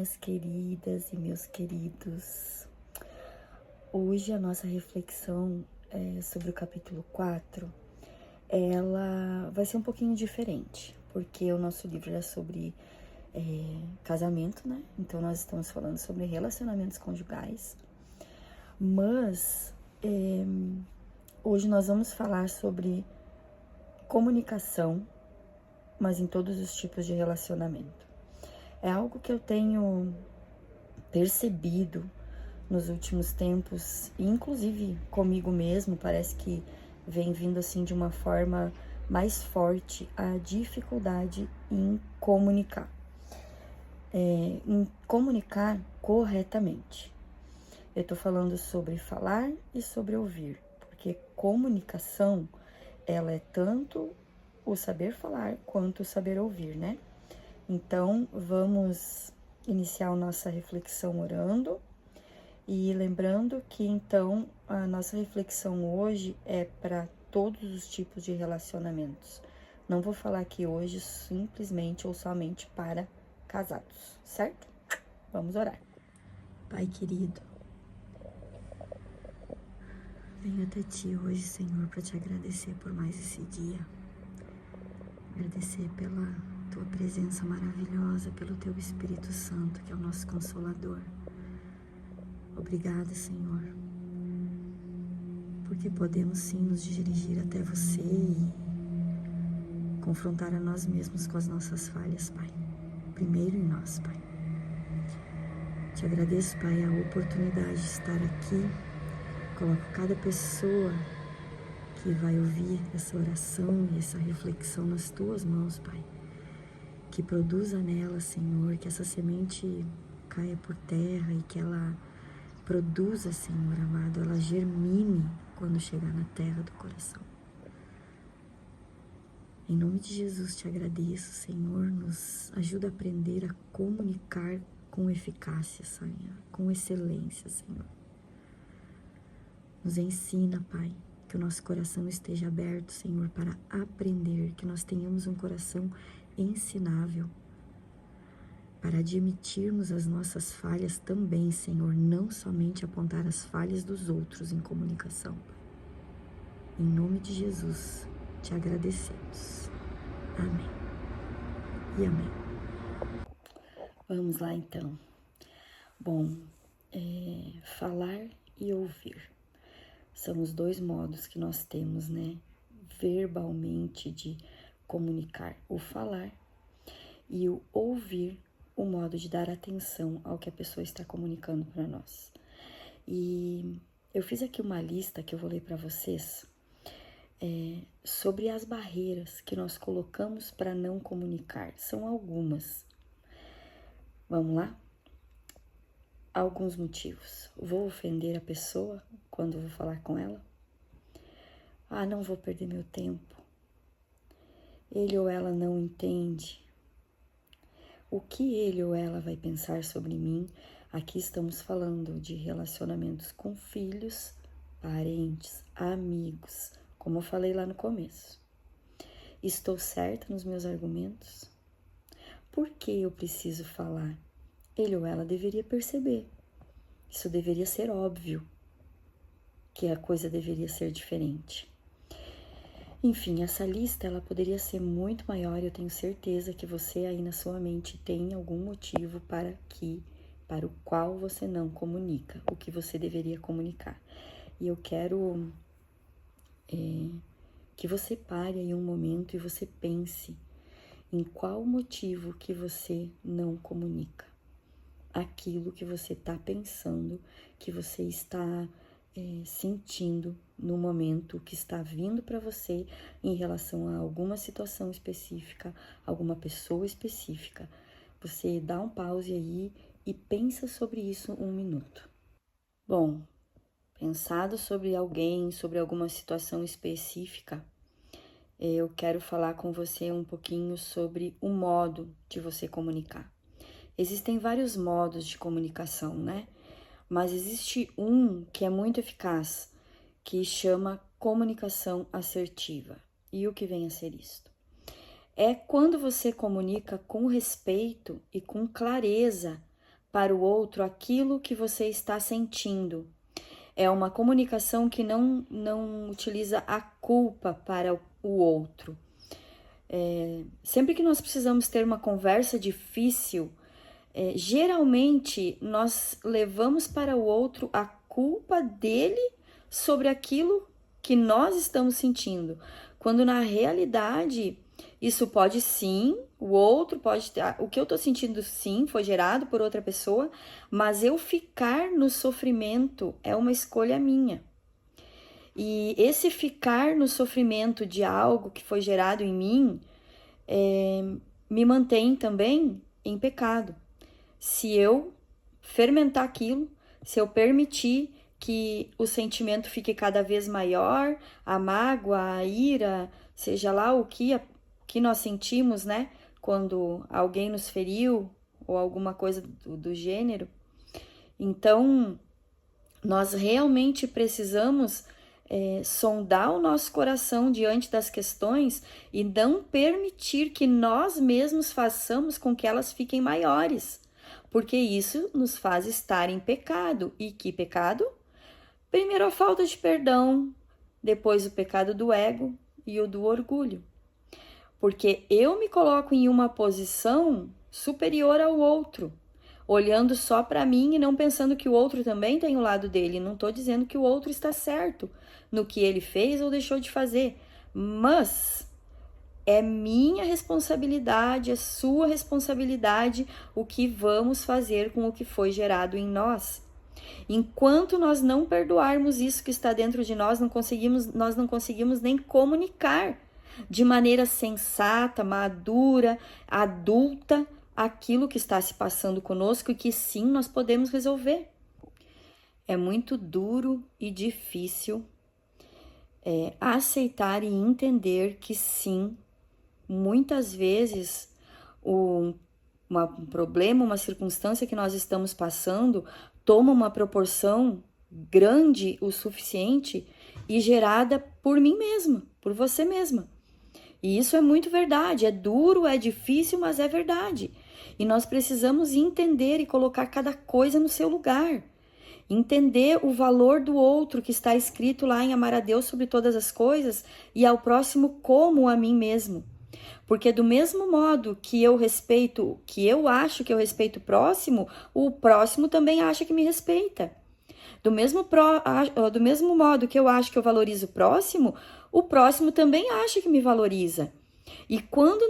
minhas queridas e meus queridos. Hoje a nossa reflexão sobre o capítulo 4, ela vai ser um pouquinho diferente, porque o nosso livro é sobre casamento, né? Então nós estamos falando sobre relacionamentos conjugais, mas hoje nós vamos falar sobre comunicação, mas em todos os tipos de relacionamento. É algo que eu tenho percebido nos últimos tempos, inclusive comigo mesmo, parece que vem vindo assim de uma forma mais forte a dificuldade em comunicar. Em comunicar corretamente. Eu tô falando sobre falar e sobre ouvir, porque comunicação, ela é tanto o saber falar quanto o saber ouvir, né? Então, vamos iniciar a nossa reflexão orando e lembrando que, então, a nossa reflexão hoje é para todos os tipos de relacionamentos. Não vou falar aqui hoje simplesmente ou somente para casados, certo? Vamos orar. Pai querido, venho até Ti hoje, Senhor, para Te agradecer por mais esse dia. Agradecer pela Tua presença maravilhosa, pelo Teu Espírito Santo, que é o nosso Consolador. Obrigada, Senhor, porque podemos sim nos dirigir até Você e confrontar a nós mesmos com as nossas falhas, Pai. Primeiro em nós, Pai. Te agradeço, Pai, a oportunidade de estar aqui. Coloco cada pessoa que vai ouvir essa oração e essa reflexão nas Tuas mãos, Pai. Que produza nela, Senhor, que essa semente caia por terra e que ela produza, Senhor amado, ela germine quando chegar na terra do coração. Em nome de Jesus te agradeço, Senhor, nos ajuda a aprender a comunicar com eficácia, Senhor, com excelência, Senhor. Nos ensina, Pai, que o nosso coração esteja aberto, Senhor, para aprender, que nós tenhamos um coração ensinável, para admitirmos as nossas falhas também, Senhor, não somente apontar as falhas dos outros em comunicação. Em nome de Jesus, te agradecemos. Amém. E amém. Vamos lá, então. Bom, falar e ouvir são os dois modos que nós temos, né, verbalmente de comunicar. O falar e o ouvir, o modo de dar atenção ao que a pessoa está comunicando para nós. E eu fiz aqui uma lista que eu vou ler para vocês sobre as barreiras que nós colocamos para não comunicar. São algumas. Vamos lá? Alguns motivos. Vou ofender a pessoa quando vou falar com ela? Ah, não vou perder meu tempo. Ele ou ela não entende. O que ele ou ela vai pensar sobre mim? Aqui estamos falando de relacionamentos com filhos, parentes, amigos, como eu falei lá no começo. Estou certa nos meus argumentos? Por que eu preciso falar? Ele ou ela deveria perceber. Isso deveria ser óbvio, que a coisa deveria ser diferente. Enfim, essa lista ela poderia ser muito maior e eu tenho certeza que você aí na sua mente tem algum motivo para o qual você não comunica, o que você deveria comunicar. E eu quero que você pare aí um momento e você pense em qual motivo que você não comunica. Aquilo que você está pensando, que você está sentindo no momento, que está vindo para você em relação a alguma situação específica, alguma pessoa específica. Você dá um pause aí e pensa sobre isso um minuto. Bom, pensado sobre alguém, sobre alguma situação específica, eu quero falar com você um pouquinho sobre o modo de você comunicar. Existem vários modos de comunicação, né? Mas existe um que é muito eficaz, que chama comunicação assertiva. E o que vem a ser isto? É quando você comunica com respeito e com clareza para o outro aquilo que você está sentindo. É uma comunicação que não utiliza a culpa para o outro. Sempre que nós precisamos ter uma conversa difícil, geralmente nós levamos para o outro a culpa dele sobre aquilo que nós estamos sentindo, quando na realidade isso pode sim, o outro pode ter, o que eu estou sentindo sim foi gerado por outra pessoa, mas eu ficar no sofrimento é uma escolha minha. E esse ficar no sofrimento de algo que foi gerado em mim me mantém também em pecado. Se eu fermentar aquilo, se eu permitir que o sentimento fique cada vez maior, a mágoa, a ira, seja lá o que nós sentimos, né? Quando alguém nos feriu ou alguma coisa do gênero. Então, nós realmente precisamos sondar o nosso coração diante das questões e não permitir que nós mesmos façamos com que elas fiquem maiores, porque isso nos faz estar em pecado. E que pecado? Primeiro a falta de perdão, depois o pecado do ego e o do orgulho. Porque eu me coloco em uma posição superior ao outro, olhando só para mim e não pensando que o outro também tem o lado dele. Não estou dizendo que o outro está certo no que ele fez ou deixou de fazer, mas é minha responsabilidade, é sua responsabilidade o que vamos fazer com o que foi gerado em nós. Enquanto nós não perdoarmos isso que está dentro de nós, nós não conseguimos nem comunicar de maneira sensata, madura, adulta, aquilo que está se passando conosco e que sim, nós podemos resolver. É muito duro e difícil aceitar e entender que sim, muitas vezes um problema, uma circunstância que nós estamos passando toma uma proporção grande o suficiente e gerada por mim mesma, por você mesma. E isso é muito verdade, é duro, é difícil, mas é verdade. E nós precisamos entender e colocar cada coisa no seu lugar. Entender o valor do outro que está escrito lá em amar a Deus sobre todas as coisas e ao próximo como a mim mesmo. Porque do mesmo modo que eu respeito, que eu acho que eu respeito o próximo também acha que me respeita. Do mesmo modo que eu acho que eu valorizo o próximo também acha que me valoriza. E quando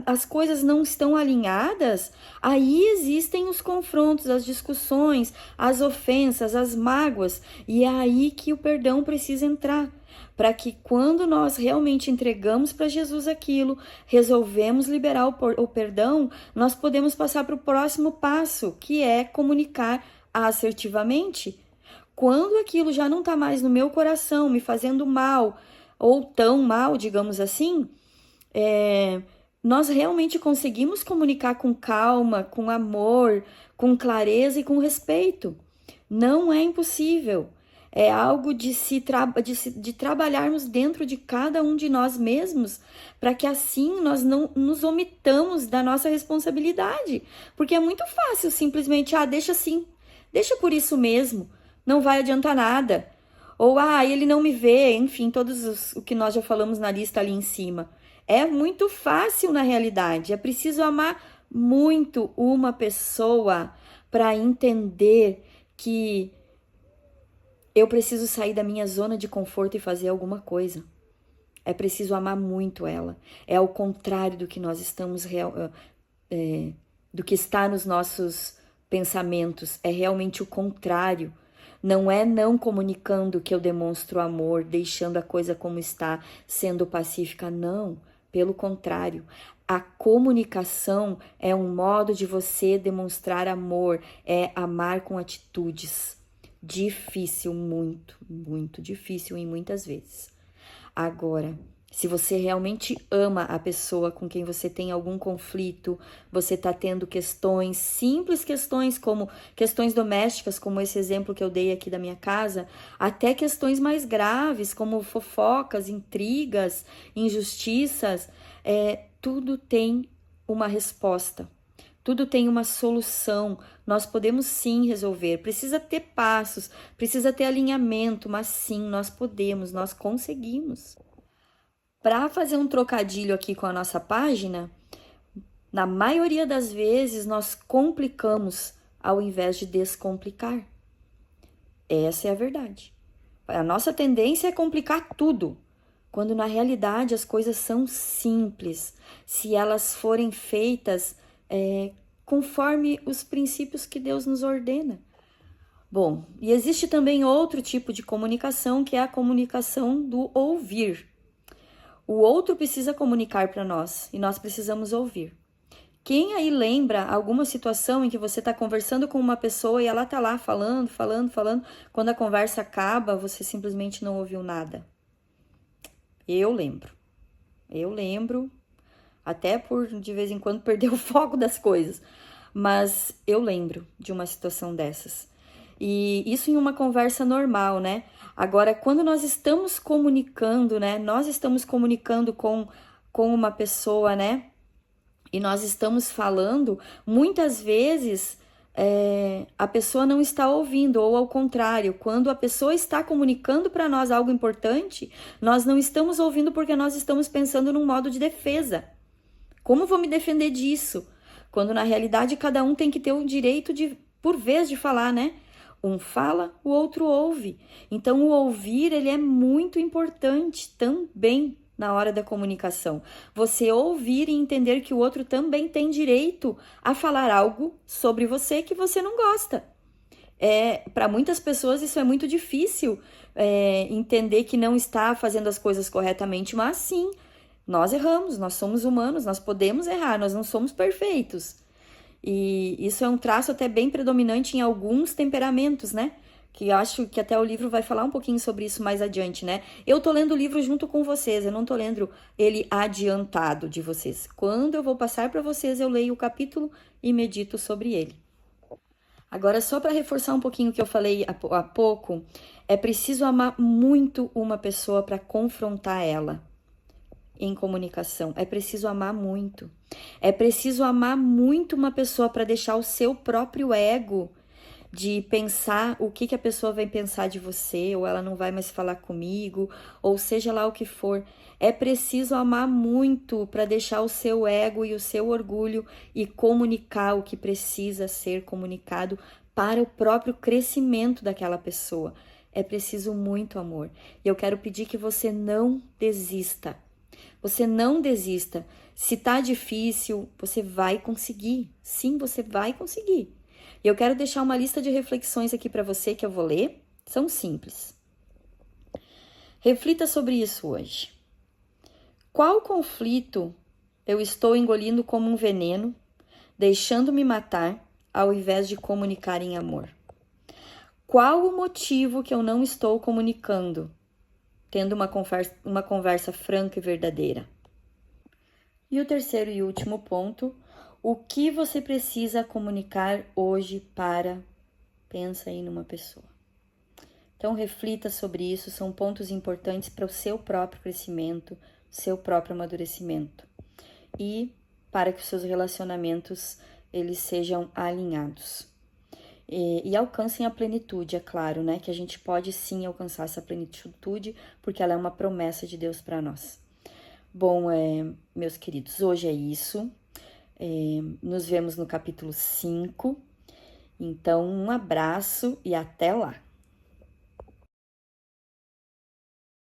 as coisas não estão alinhadas, aí existem os confrontos, as discussões, as ofensas, as mágoas, e é aí que o perdão precisa entrar, para que quando nós realmente entregamos para Jesus aquilo, resolvemos liberar o perdão, nós podemos passar para o próximo passo, que é comunicar assertivamente. Quando aquilo já não está mais no meu coração, me fazendo mal, ou tão mal, digamos assim, nós realmente conseguimos comunicar com calma, com amor, com clareza e com respeito. Não é impossível. É algo de trabalharmos dentro de cada um de nós mesmos, para que assim nós não nos omitamos da nossa responsabilidade. Porque é muito fácil simplesmente, deixa assim, deixa por isso mesmo, não vai adiantar nada. Ou, ele não me vê, enfim, o que nós já falamos na lista ali em cima. É muito fácil na realidade, é preciso amar muito uma pessoa para entender que eu preciso sair da minha zona de conforto e fazer alguma coisa. É preciso amar muito ela. É ao contrário do que nós estamos, do que está nos nossos pensamentos. É realmente o contrário. Não é não comunicando que eu demonstro amor, deixando a coisa como está, sendo pacífica, não. Pelo contrário, a comunicação é um modo de você demonstrar amor, é amar com atitudes. Difícil, muito, muito difícil em muitas vezes. Agora, se você realmente ama a pessoa com quem você tem algum conflito, você está tendo questões, simples questões como questões domésticas, como esse exemplo que eu dei aqui da minha casa, até questões mais graves, como fofocas, intrigas, injustiças, tudo tem uma resposta. tudo tem uma solução, nós podemos sim resolver. Precisa ter passos, precisa ter alinhamento, mas sim, nós podemos, nós conseguimos. Para fazer um trocadilho aqui com a nossa página, na maioria das vezes nós complicamos ao invés de descomplicar. Essa é a verdade. A nossa tendência é complicar tudo, quando na realidade as coisas são simples, se elas forem feitas conforme os princípios que Deus nos ordena. Bom, e existe também outro tipo de comunicação, que é a comunicação do ouvir. O outro precisa comunicar para nós e nós precisamos ouvir. Quem aí lembra alguma situação em que você está conversando com uma pessoa e ela está lá falando, quando a conversa acaba, você simplesmente não ouviu nada? Eu lembro, até por de vez em quando perder o foco das coisas, mas eu lembro de uma situação dessas. E isso em uma conversa normal, né? Agora, quando nós estamos comunicando, né? Nós estamos comunicando com uma pessoa, né? E nós estamos falando, muitas vezes a pessoa não está ouvindo, ou ao contrário, quando a pessoa está comunicando para nós algo importante, nós não estamos ouvindo porque nós estamos pensando num modo de defesa. Como vou me defender disso? Quando na realidade cada um tem que ter o direito de, por vez, de falar, né? Um fala, o outro ouve. Então o ouvir, ele é muito importante também na hora da comunicação. Você ouvir e entender que o outro também tem direito a falar algo sobre você que você não gosta. Para muitas pessoas isso é muito difícil, entender que não está fazendo as coisas corretamente, mas sim, nós erramos, nós somos humanos, nós podemos errar, nós não somos perfeitos. E isso é um traço até bem predominante em alguns temperamentos, né? Que acho que até o livro vai falar um pouquinho sobre isso mais adiante, né? Eu tô lendo o livro junto com vocês, eu não tô lendo ele adiantado de vocês. Quando eu vou passar para vocês, eu leio o capítulo e medito sobre ele. Agora, só para reforçar um pouquinho o que eu falei há pouco, é preciso amar muito uma pessoa para confrontar ela em comunicação. É preciso amar muito. É preciso amar muito uma pessoa para deixar o seu próprio ego de pensar o que a pessoa vai pensar de você, ou ela não vai mais falar comigo, ou seja lá o que for. É preciso amar muito para deixar o seu ego e o seu orgulho e comunicar o que precisa ser comunicado para o próprio crescimento daquela pessoa. É preciso muito amor. E eu quero pedir que você não desista. Você não desista. Se tá difícil, você vai conseguir. Sim, você vai conseguir. E eu quero deixar uma lista de reflexões aqui para você que eu vou ler. São simples. Reflita sobre isso hoje. Qual conflito eu estou engolindo como um veneno, deixando-me matar, ao invés de comunicar em amor? Qual o motivo que eu não estou comunicando, tendo uma conversa franca e verdadeira? E o terceiro e último ponto, o que você precisa comunicar hoje para... Pensa aí numa pessoa. Então, reflita sobre isso, são pontos importantes para o seu próprio crescimento, seu próprio amadurecimento. E para que os seus relacionamentos, eles sejam alinhados. E alcancem a plenitude, é claro, né? Que a gente pode sim alcançar essa plenitude, porque ela é uma promessa de Deus para nós. Bom, meus queridos, hoje é isso. Nos vemos no capítulo 5. Então, um abraço e até lá!